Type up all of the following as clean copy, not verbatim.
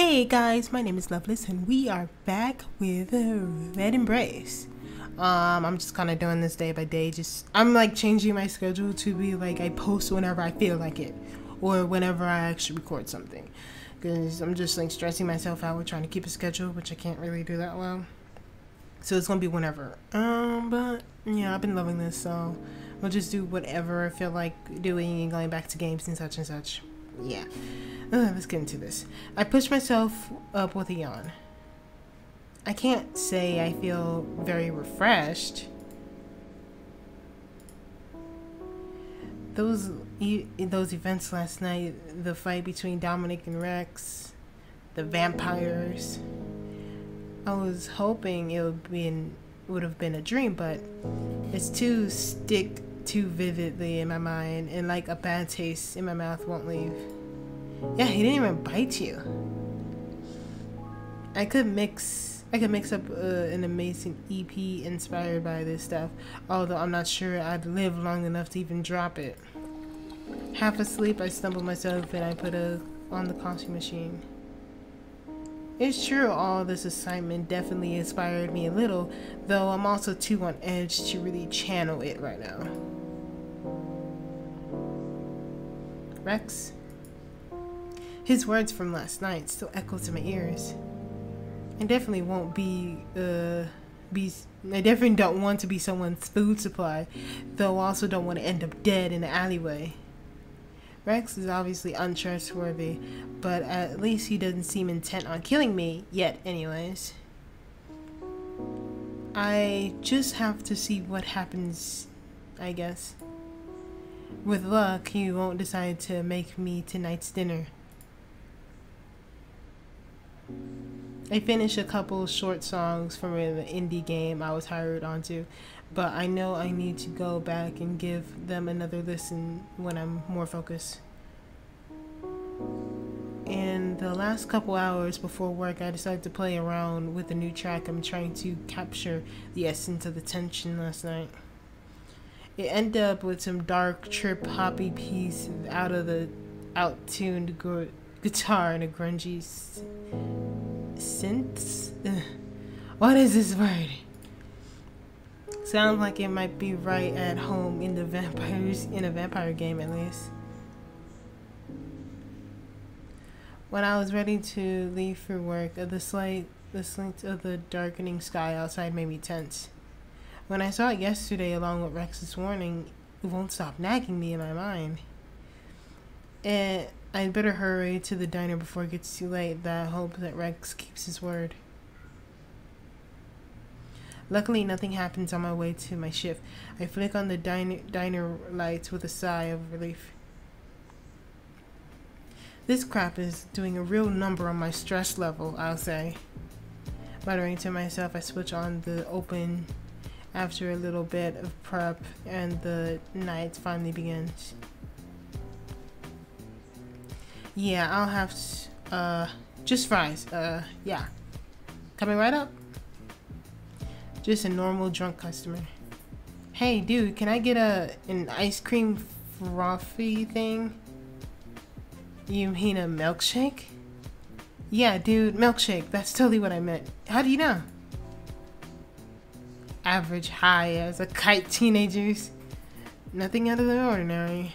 Hey guys, my name is Loveless and we are back with Red Embrace. I'm just kind of doing this day by day. I'm like changing my schedule to be like I post whenever I feel like it or whenever I actually record something. Because I'm just like stressing myself out with trying to keep a schedule, which I can't really do that well. So it's gonna be whenever. But yeah, I've been loving this, so we'll just do whatever I feel like doing and going back to games and such and such. Yeah. Let's get into this. I pushed myself up with a yawn. I can't say I feel very refreshed. Those events last night, the fight between Dominic and Rex, the vampires. I was hoping it would have been a dream, but it's stick too vividly in my mind, and like a bad taste in my mouth won't leave. Yeah, he didn't even bite you. I could mix up an amazing EP inspired by this stuff, although I'm not sure I'd live long enough to even drop it. Half asleep, I stumbled myself and I put on the coffee machine. It's true, all this excitement definitely inspired me a little, though I'm also too on edge to really channel it right now. Rex? His words from last night still echo to my ears. I definitely don't want to be someone's food supply, though I also don't want to end up dead in the alleyway. Rex is obviously untrustworthy, but at least he doesn't seem intent on killing me yet anyways. I just have to see what happens, I guess. With luck, he won't decide to make me tonight's dinner. I finished a couple short songs from an indie game I was hired onto, but I know I need to go back and give them another listen when I'm more focused. In the last couple hours before work, I decided to play around with a new track. I'm trying to capture the essence of the tension last night. It ended up with some dark trip hoppy piece out-tuned guitar and a grungy synths. What is this word? Sounds like it might be right at home in a vampire game at least. When I was ready to leave for work, the slight of the darkening sky outside made me tense. When I saw it yesterday along with Rex's warning, it won't stop nagging me in my mind. And I'd better hurry to the diner before it gets too late. That I hope that Rex keeps his word. Luckily, nothing happens on my way to my shift. I flick on the diner lights with a sigh of relief. This crap is doing a real number on my stress level, I'll say. Muttering to myself, I switch on the open after a little bit of prep, and the night finally begins. Yeah, I'll have just fries. Yeah. Coming right up. Just a normal drunk customer. Hey, dude, can I get an ice cream frothy thing? You mean a milkshake? Yeah, dude, milkshake. That's totally what I meant. How do you know? Average high as a kite, teenagers. Nothing out of the ordinary.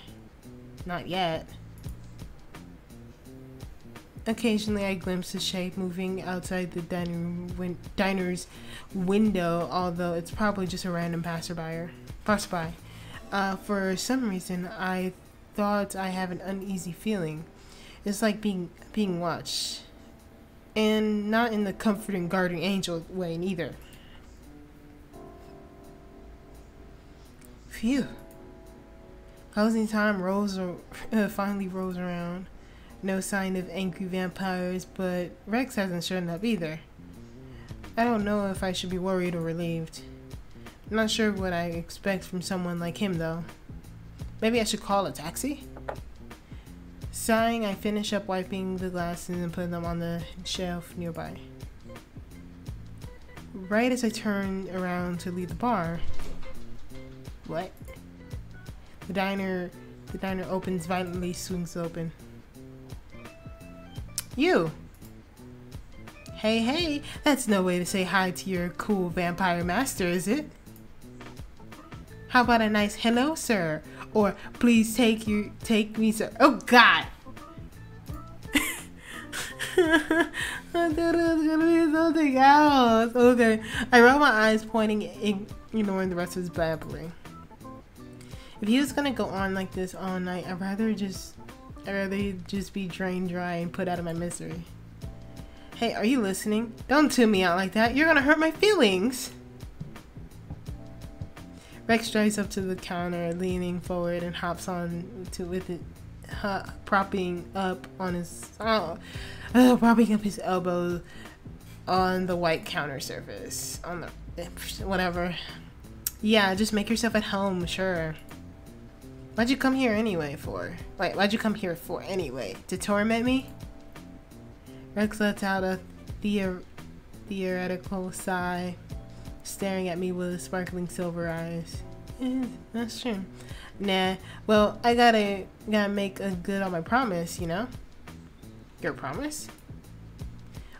Not yet. Occasionally I glimpse a shape moving outside the diner's window, although it's probably just a random passerby. For some reason, I thought I have an uneasy feeling. It's like being watched. And not in the comforting guardian angel way neither. Phew. Closing time finally rolls around. No sign of angry vampires, but Rex hasn't shown up either. I don't know if I should be worried or relieved. I'm not sure what I expect from someone like him though. Maybe I should call a taxi? Sighing, I finish up wiping the glasses and put them on the shelf nearby. Right as I turn around to leave the bar. What? The diner opens violently, swings open. You! Hey, hey, that's no way to say hi to your cool vampire master, is it? How about a nice hello, sir? Or please take me, sir. Oh, God. I thought it was gonna be something else. Okay. I rolled my eyes, pointing, ignoring the rest of his babbling. If he was gonna go on like this all night, I'd rather just be drained dry and put out of my misery. Hey, are you listening? Don't tune me out like that. You're gonna hurt my feelings. Rex drives up to the counter, leaning forward, and hops on to with it, propping up his elbow on the white counter surface. On the whatever. Yeah, just make yourself at home, sure. Why'd you come here anyway for? Wait, why'd you come here for anyway? To torment me? Rex lets out a theoretical sigh, staring at me with sparkling silver eyes. That's true. Nah, well, I gotta make a good on my promise, you know? Your promise?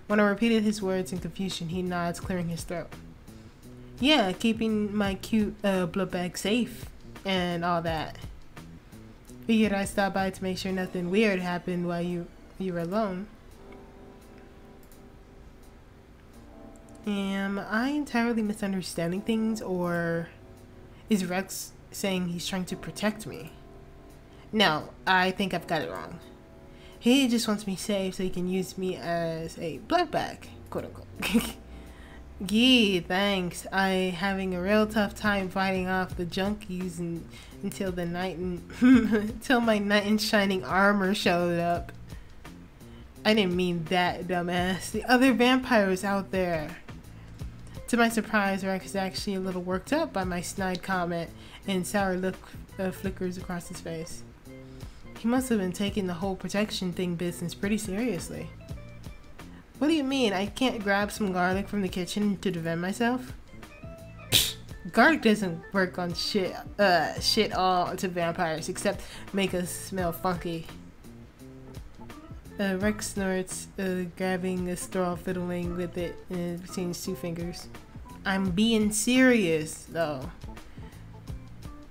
When I repeated his words in confusion, he nods, clearing his throat. Yeah, keeping my cute blood bag safe and all that. Figured I'd stop by to make sure nothing weird happened while you were alone. Am I entirely misunderstanding things, or is Rex saying he's trying to protect me? No, I think I've got it wrong. He just wants me safe so he can use me as a blood bag, quote unquote. Gee, thanks. I having a real tough time fighting off the junkies until my knight in shining armor showed up. I didn't mean that, dumbass. The other vampires out there. To my surprise, Rex is actually a little worked up by my snide comment, and sour look flickers across his face. He must have been taking the whole protection thing business pretty seriously. What do you mean? I can't grab some garlic from the kitchen to defend myself? Garlic doesn't work on shit all to vampires except make us smell funky. Rex snorts, grabbing a straw, fiddling with it between his two fingers. I'm being serious, though.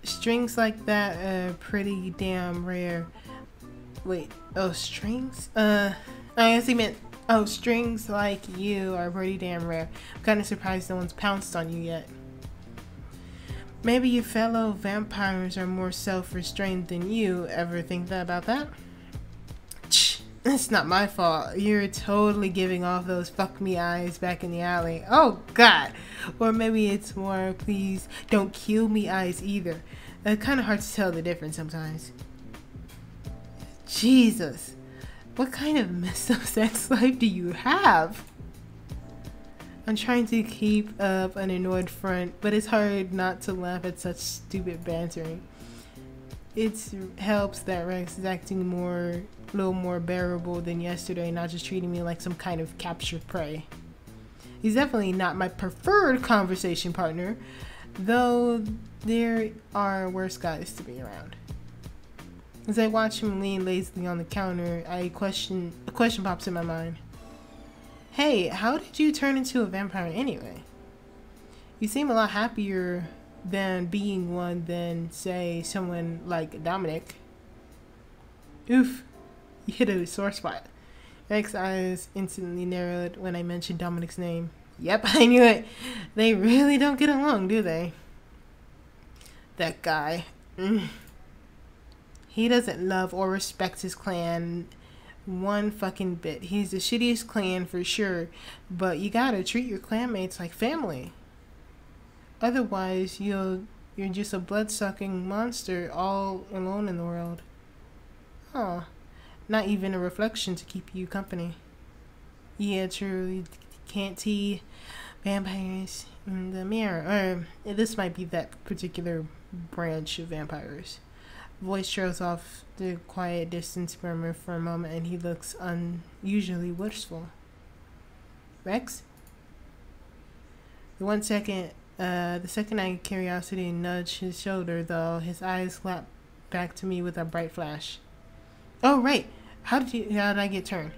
Strings like that are pretty damn rare. Wait, oh, strings? I guess he meant, oh, strings like you are pretty damn rare. I'm kind of surprised no one's pounced on you yet. Maybe your fellow vampires are more self-restrained than you. Ever think about that? It's not my fault. You're totally giving off those fuck me eyes back in the alley. Oh, God. Or maybe it's more, please don't kill me eyes either. Kind of hard to tell the difference sometimes. Jesus. What kind of messed up sex life do you have? I'm trying to keep up an annoyed front, but it's hard not to laugh at such stupid bantering. It helps that Rex is acting a little more bearable than yesterday, not just treating me like some kind of captured prey. He's definitely not my preferred conversation partner, though there are worse guys to be around. As I watch him lean lazily on the counter, a question pops in my mind. Hey, how did you turn into a vampire anyway? You seem a lot happier than being one than, say, someone like Dominic. Oof, you hit a sore spot. Rex's eyes instantly narrowed when I mentioned Dominic's name. Yep, I knew it. They really don't get along, do they? That guy. He doesn't love or respect his clan one fucking bit. He's the shittiest clan for sure, but you gotta treat your clanmates like family. Otherwise, you're just a blood-sucking monster all alone in the world. Huh. Not even a reflection to keep you company. Yeah, true. You can't see vampires in the mirror. Or this might be that particular branch of vampires. Voice trails off the quiet distance murmur for a moment, and he looks unusually wistful. Rex? The second I curiosity nudged his shoulder, though, his eyes slapped back to me with a bright flash. Oh, right. How did I get turned?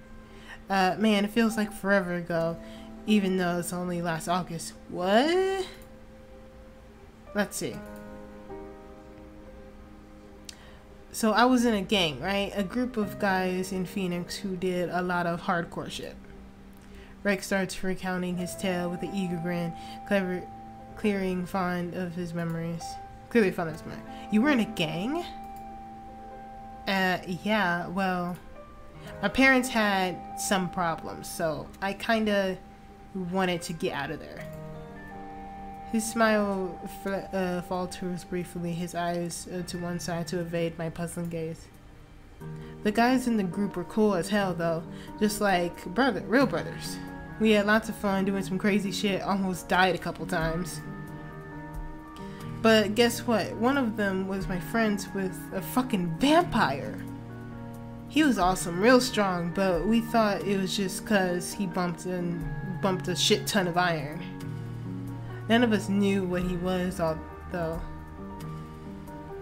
Man, it feels like forever ago, even though it's only last August. What? Let's see. So I was in a gang, right? A group of guys in Phoenix who did a lot of hardcore shit. Rex starts recounting his tale with an eager grin, clearly fond of his memories. You were in a gang? Yeah, well, my parents had some problems, so I kinda wanted to get out of there. His smile falters briefly, his eyes to one side to evade my puzzling gaze. The guys in the group were cool as hell, though, just like real brothers. We had lots of fun doing some crazy shit, almost died a couple times. But guess what? One of them was my friends with a fucking vampire. He was awesome, real strong, but we thought it was just cause he bumped a shit ton of iron. None of us knew what he was, though.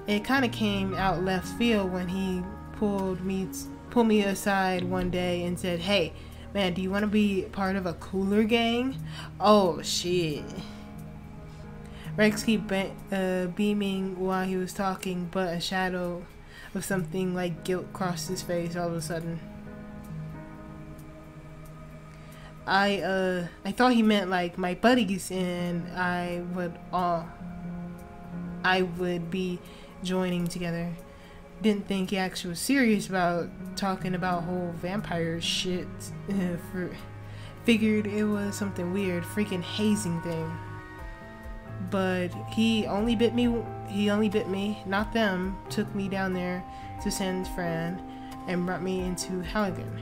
It kind of came out left field when he pulled me aside one day and said, "Hey, man, do you want to be part of a cooler gang?" Oh shit. Rex kept beaming while he was talking, but a shadow of something like guilt crossed his face all of a sudden. I thought he meant like my buddies and I would be joining together. Didn't think he actually was serious about talking about whole vampire shit. Figured it was something weird, freaking hazing thing. But he only bit me, not them. Took me down there to San Fran and brought me into Halligan.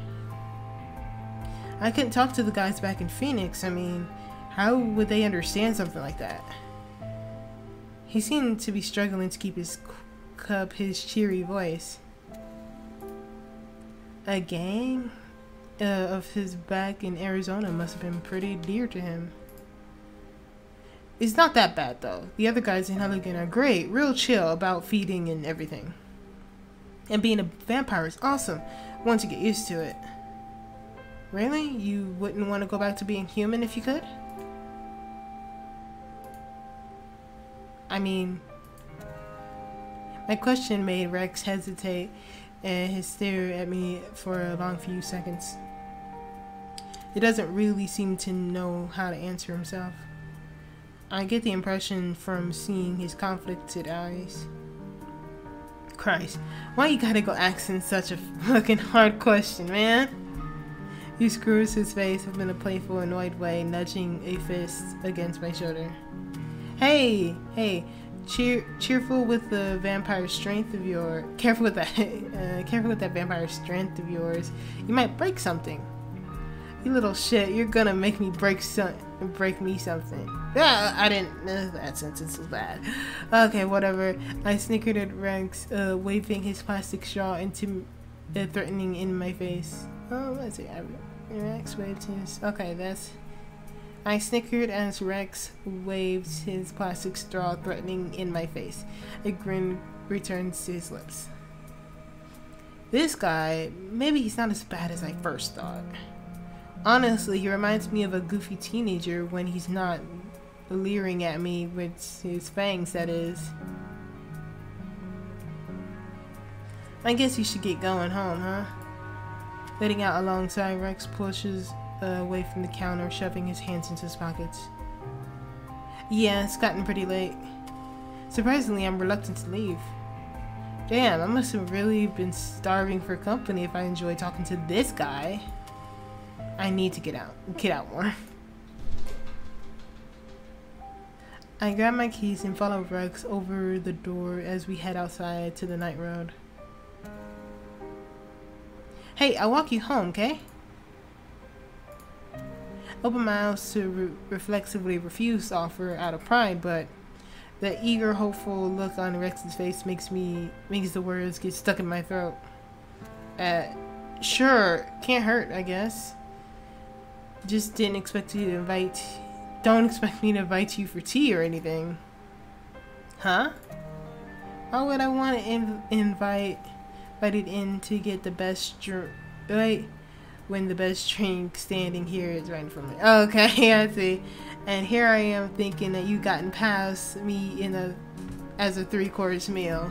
I couldn't talk to the guys back in Phoenix. I mean, how would they understand something like that? He seemed to be struggling to keep his cheery voice. A gang of his back in Arizona must have been pretty dear to him. It's not that bad though. The other guys in Halligan are great, real chill about feeding and everything. And being a vampire is awesome once you get used to it. Really? You wouldn't want to go back to being human if you could? I mean, my question made Rex hesitate and he stared at me for a long few seconds. He doesn't really seem to know how to answer himself. I get the impression from seeing his conflicted eyes. Christ, why you gotta go asking such a fucking hard question, man? He screws his face up in a playful, annoyed way, nudging a fist against my shoulder. Hey, cheerful with the vampire strength of your. Careful with that vampire strength of yours. You might break something. You little shit, you're gonna make me break me something. Yeah, I didn't. That sentence was bad. Okay, whatever. I snickered at Rex, waving his plastic straw into threatening in my face. Oh, let's see. Rex waved his. Okay, that's. I snickered as Rex waved his plastic straw threatening in my face. A grin returns to his lips. This guy, maybe he's not as bad as I first thought. Honestly, he reminds me of a goofy teenager when he's not leering at me with his fangs, that is. I guess you should get going home, huh? Letting out alongside, Rex pushes away from the counter, shoving his hands into his pockets. Yeah, it's gotten pretty late. Surprisingly, I'm reluctant to leave. Damn, I must have really been starving for company if I enjoy talking to this guy. I need to get out more. I grab my keys and follow Rex over the door as we head outside to the night road. Hey, I'll walk you home, okay? Open my mouth to reflexively refuse to offer out of pride, but the eager, hopeful look on Rex's face makes the words get stuck in my throat. Sure, can't hurt, I guess. Just don't expect me to invite you for tea or anything. Huh? Why would I want to invited in to get the best when the best drink standing here is right in front of me. Okay, I see. And here I am thinking that you gotten past me as a 3-course meal.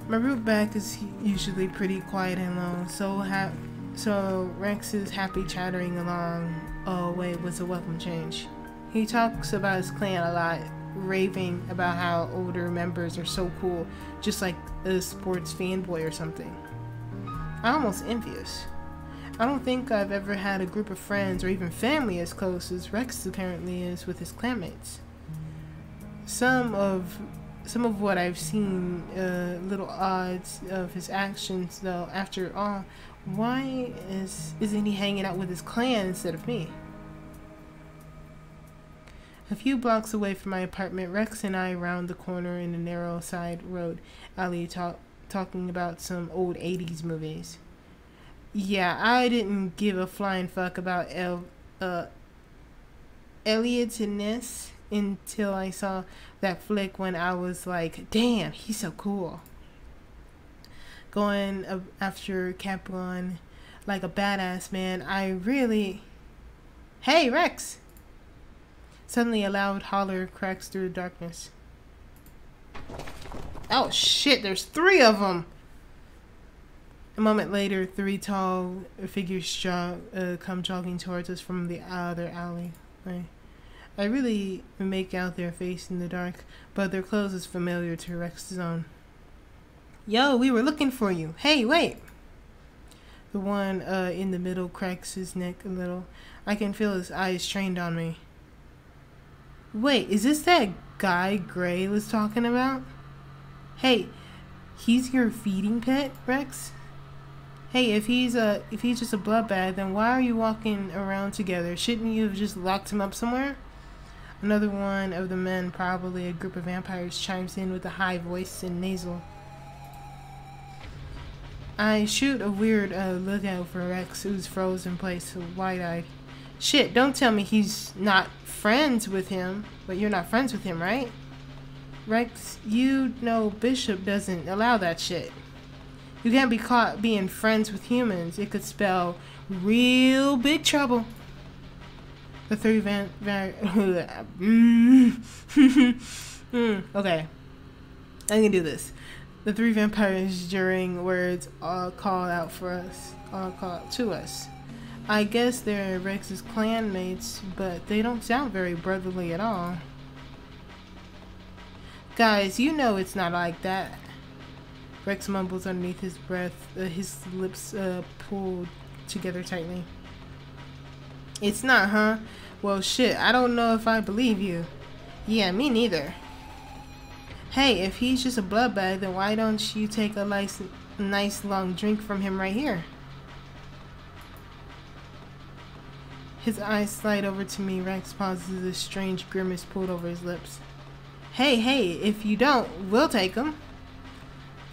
My route back is usually pretty quiet and long, so Rex is happy chattering along. Oh wait, what's a welcome change? He talks about his clan a lot, raving about how older members are so cool, just like a sports fanboy or something. I'm almost envious. I don't think I've ever had a group of friends or even family as close as Rex apparently is with his clanmates. Some of what I've seen, little odds of his actions though. After all, why isn't he hanging out with his clan instead of me? A few blocks away from my apartment, Rex and I round the corner in a narrow side road alley talking about some old 80s movies. Yeah, I didn't give a flying fuck about Elliot and Ness until I saw that flick when I was like, damn, he's so cool. Going after Capron like a badass, man. Hey, Rex! Suddenly a loud holler cracks through the darkness. Oh shit, there's 3 of them! A moment later, 3 tall figures come jogging towards us from the other alley. I really make out their face in the dark, but their clothes is familiar to Rex's own. Yo, we were looking for you. Hey, wait! The one in the middle cracks his neck a little. I can feel his eyes trained on me. Wait, is this that guy Gray was talking about? Hey, he's your feeding pet, Rex? Hey, if he's just a blood bag, then why are you walking around together? Shouldn't you have just locked him up somewhere? Another one of the men, probably a group of vampires, chimes in with a high voice and nasal. I shoot a weird look out for Rex, who's frozen in place, wide-eyed. Shit, don't tell me he's not friends with him. But you're not friends with him, right? Rex, you know Bishop doesn't allow that shit. You can't be caught being friends with humans. It could spell real big trouble. The 3 okay. I can do this. The 3 vampires during words all call out to us. I guess they're Rex's clanmates, but they don't sound very brotherly at all. Guys, you know it's not like that. Rex mumbles underneath his breath, his lips pulled together tightly. It's not, huh? Well, shit, I don't know if I believe you. Yeah, me neither. Hey, if he's just a blood bag, then why don't you take a nice long drink from him right here? His eyes slide over to me. Rex pauses, a strange grimace pulled over his lips. Hey, if you don't, we'll take him.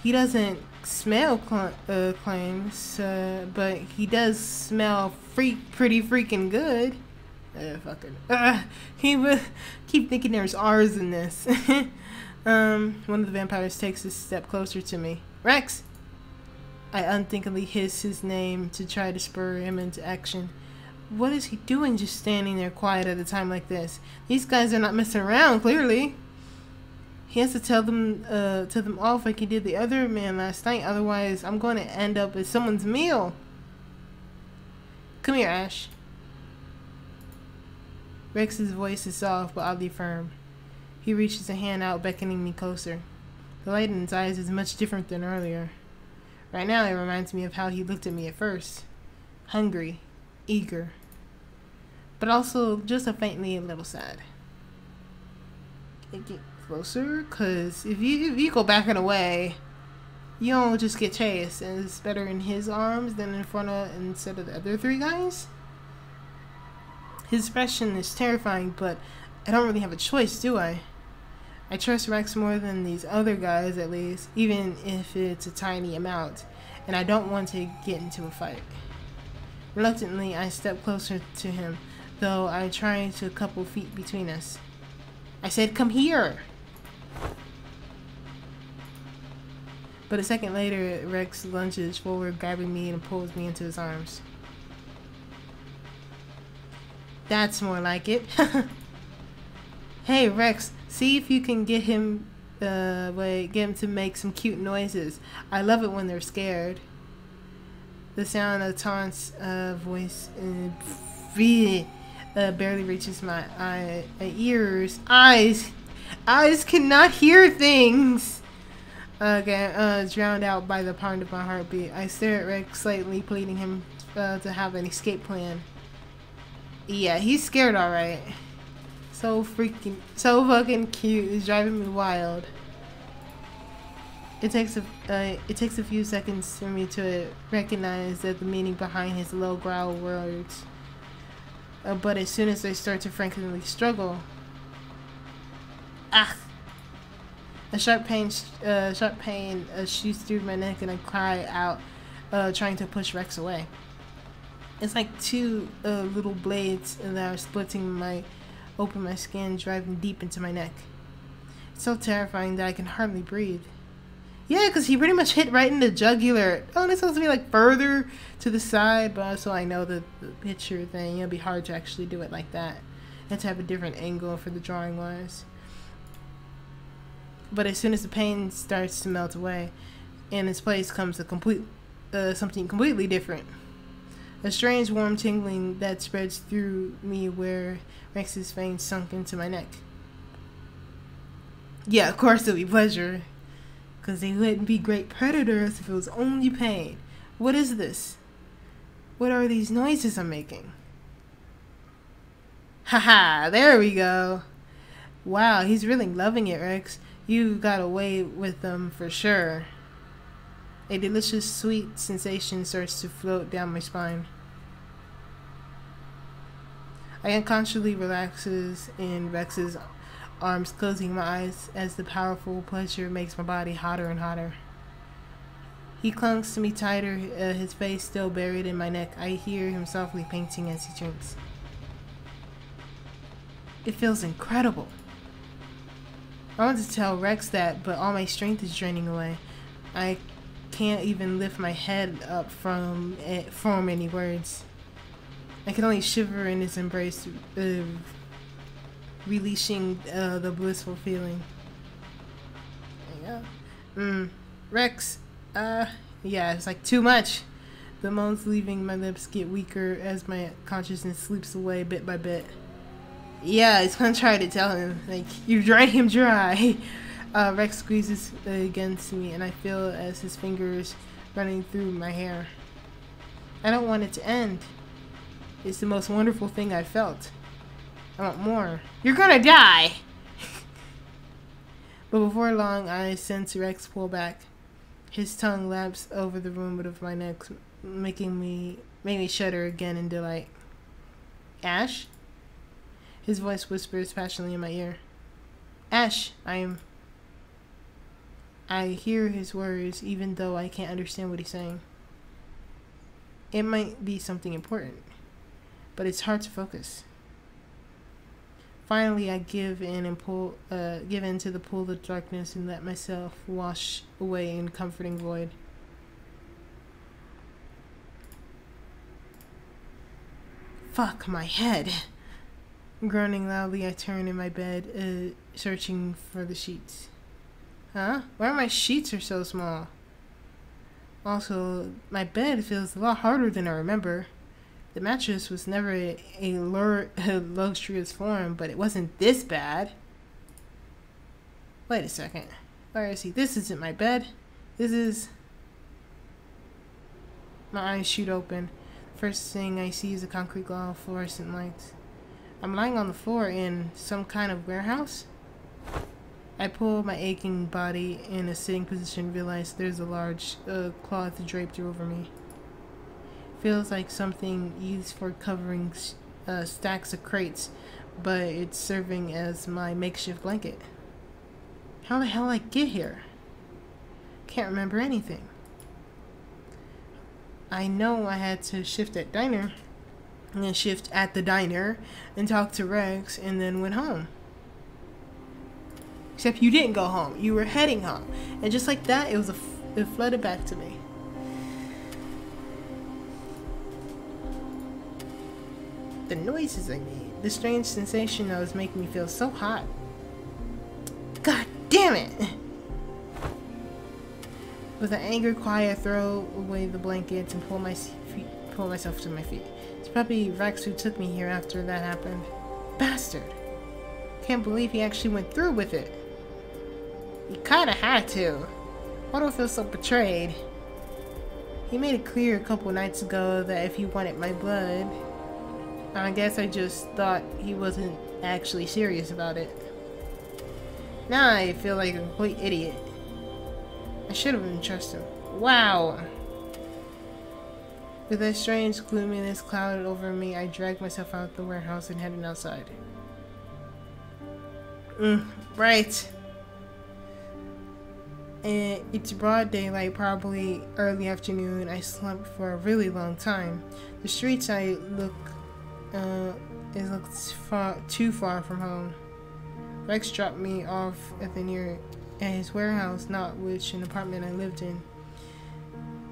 He doesn't smell claims, but he does smell pretty freaking good. He would keep thinking there's R's in this. One of the vampires takes a step closer to me. Rex! I unthinkingly hiss his name to try to spur him into action. What is he doing just standing there quiet at a time like this? These guys are not messing around, clearly. He has to tell them off like he did the other man last night, otherwise I'm going to end up as someone's meal. Come here, Ash. Rex's voice is soft but oddly firm. He reaches a hand out, beckoning me closer. The light in his eyes is much different than earlier. Right now it reminds me of how he looked at me at first. Hungry, eager, but also just a little sad. Get closer, cause if you go backing away, you don't just get chased, and it's better in his arms than instead of the other 3 guys. His expression is terrifying, but I don't really have a choice, do I? I trust Rex more than these other guys, at least, even if it's a tiny amount, and I don't want to get into a fight. Reluctantly, I step closer to him, though I try to a couple feet between us. I said, come here! But a second later, Rex lunges forward, grabbing me and pulls me into his arms. That's more like it. Hey, Rex, see if you can get him to make some cute noises. I love it when they're scared. The sound of Taunt's voice barely reaches my ears. Eyes cannot hear things. Drowned out by the pound of my heartbeat. I stare at Rex slightly, pleading him to have an escape plan. Yeah, he's scared, alright. So fucking cute. It's driving me wild. It takes a few seconds for me to recognize that the meaning behind his low growl words. But as soon as I start to frankly struggle, a sharp pain shoots through my neck, and I cry out, trying to push Rex away. It's like two little blades that are splitting open my skin, driving deep into my neck. It's so terrifying that I can hardly breathe. Yeah, because he pretty much hit right in the jugular. Oh, and it's supposed to be like further to the side, but also I know the picture thing. It'll be hard to actually do it like that. And to have a different angle for the drawing wise. But as soon as the pain starts to melt away, in its place comes something completely different. A strange warm tingling that spreads through me where Rex's veins sunk into my neck. Yeah, of course it'll be pleasure. Because they wouldn't be great predators if it was only pain. What is this? What are these noises I'm making? Haha, there we go. Wow, he's really loving it, Rex. You got away with them for sure. A delicious, sweet sensation starts to float down my spine. I unconsciously relaxes in Rex's arms, closing my eyes as the powerful pleasure makes my body hotter and hotter. He clunks to me tighter, his face still buried in my neck. I hear him softly painting as he drinks. It feels incredible. I want to tell Rex that, but all my strength is draining away. I can't even lift my head up form any words. I can only shiver in his embrace, releasing the blissful feeling. There you go. Rex, yeah, it's like too much. The moans leaving my lips get weaker as my consciousness slips away bit by bit. Yeah, it's gonna try to tell him, like, you drained him dry. Rex squeezes against me, and I feel as his fingers running through my hair. I don't want it to end. It's the most wonderful thing I've felt. I want more. You're gonna die! But before long, I sense Rex pull back. His tongue laps over the rheumat of my neck, making me shudder again in delight. Ash? His voice whispers passionately in my ear. Ash, I hear his words, even though I can't understand what he's saying. It might be something important, but it's hard to focus. Finally, I give in to the pull of darkness and let myself wash away in comforting void. Fuck my head. Groaning loudly, I turn in my bed, searching for the sheets. Huh? Why are my sheets so small? Also, my bed feels a lot harder than I remember. The mattress was never a luxurious form, but it wasn't this bad. Wait a second. Where is he? This isn't my bed. This is... My eyes shoot open. First thing I see is a concrete glow of fluorescent lights. I'm lying on the floor in some kind of warehouse. I pull my aching body in a sitting position and realize there's a large cloth draped over me. Feels like something used for covering stacks of crates, but it's serving as my makeshift blanket. How the hell did I get here? Can't remember anything. I know I had to shift at diner, and then shift at the diner, and talk to Rex, and then went home. Except you didn't go home. You were heading home. And just like that, it was it flooded back to me. The noises I made, the strange sensation that was making me feel so hot. God damn it! With an angry cry, I throw away the blankets and pull myself to my feet. It's probably Rex who took me here after that happened. Bastard! Can't believe he actually went through with it. He kinda had to. Why do I feel so betrayed? He made it clear a couple nights ago that if he wanted my blood, I guess I just thought he wasn't actually serious about it. Now I feel like a complete idiot. I should have been trusted him. Wow! With that strange gloominess clouded over me, I dragged myself out of the warehouse and headed outside. Right. And it's broad daylight, probably early afternoon. I slept for a really long time. The streets it looks too far from home. Rex dropped me off at his warehouse, not which an apartment I lived in.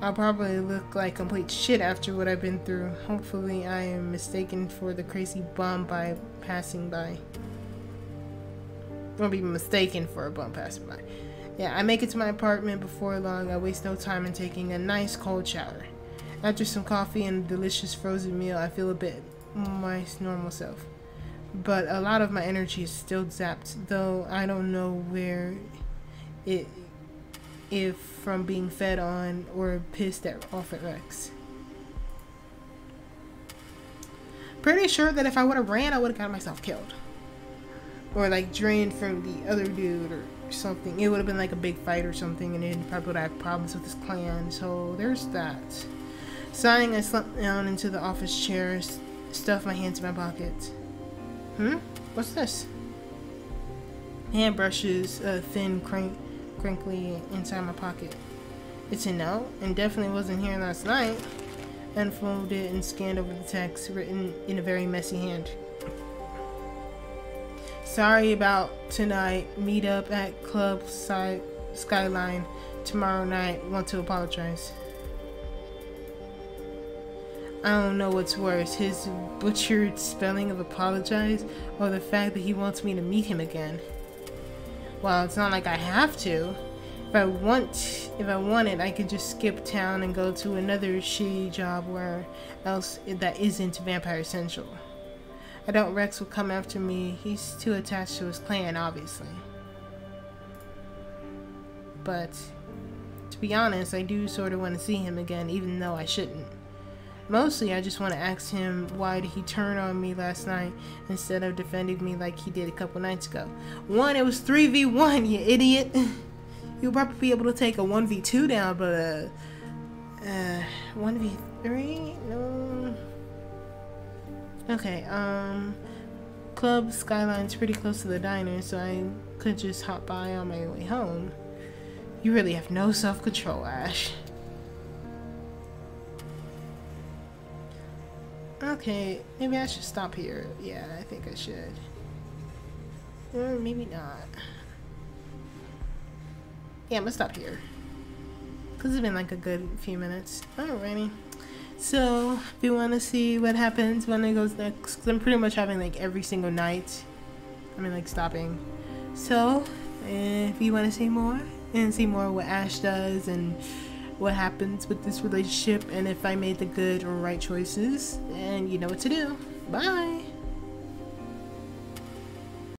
I'll probably look like complete shit after what I've been through. Hopefully I am mistaken for the crazy bum by passing by. Won't be mistaken for a bum passing by. Yeah, I make it to my apartment before long. I waste no time in taking a nice cold shower. After some coffee and a delicious frozen meal, I feel a bit my normal self. But a lot of my energy is still zapped, though I don't know where if from being fed on or pissed off at Rex. Pretty sure that if I would have ran, I would have got myself killed. Or like drained from the other dude or something. It would have been like a big fight or something, and then probably would have problems with his clan. So there's that. Sighing, I slumped down into the office chair, stuffed my hands in my pockets. What's this? Hand brushes thin, crinkly inside my pocket. It's a note, and definitely wasn't here last night. Unfolded it and scanned over the text, written in a very messy hand. Sorry about tonight. Meet up at Club Skyline tomorrow night. Want to apologize. I don't know what's worse, his butchered spelling of apologize, or the fact that he wants me to meet him again. Well, it's not like I have to. If I wanted, I could just skip town and go to another shitty job where else that isn't Vampire Central. I doubt Rex will come after me. He's too attached to his clan, obviously. But to be honest, I do sort of want to see him again, even though I shouldn't. Mostly, I just want to ask him why did he turn on me last night instead of defending me like he did a couple nights ago. One, it was 3v1, you idiot. You'll probably be able to take a 1v2 down, but 1v3? No. Okay, Club Skyline's pretty close to the diner, so I could just hop by on my way home. You really have no self-control, Ash. Okay, maybe I should stop here. Yeah, I think I should. Or maybe not. Yeah, I'm gonna stop here. Because it's been like a good few minutes. Alrighty. So, if you want to see what happens when it goes next, because I'm pretty much having like every single night. I mean, like stopping. So, if you want to see more, and see more what Ash does, and what happens with this relationship, and if I made the good or right choices, then you know what to do. Bye!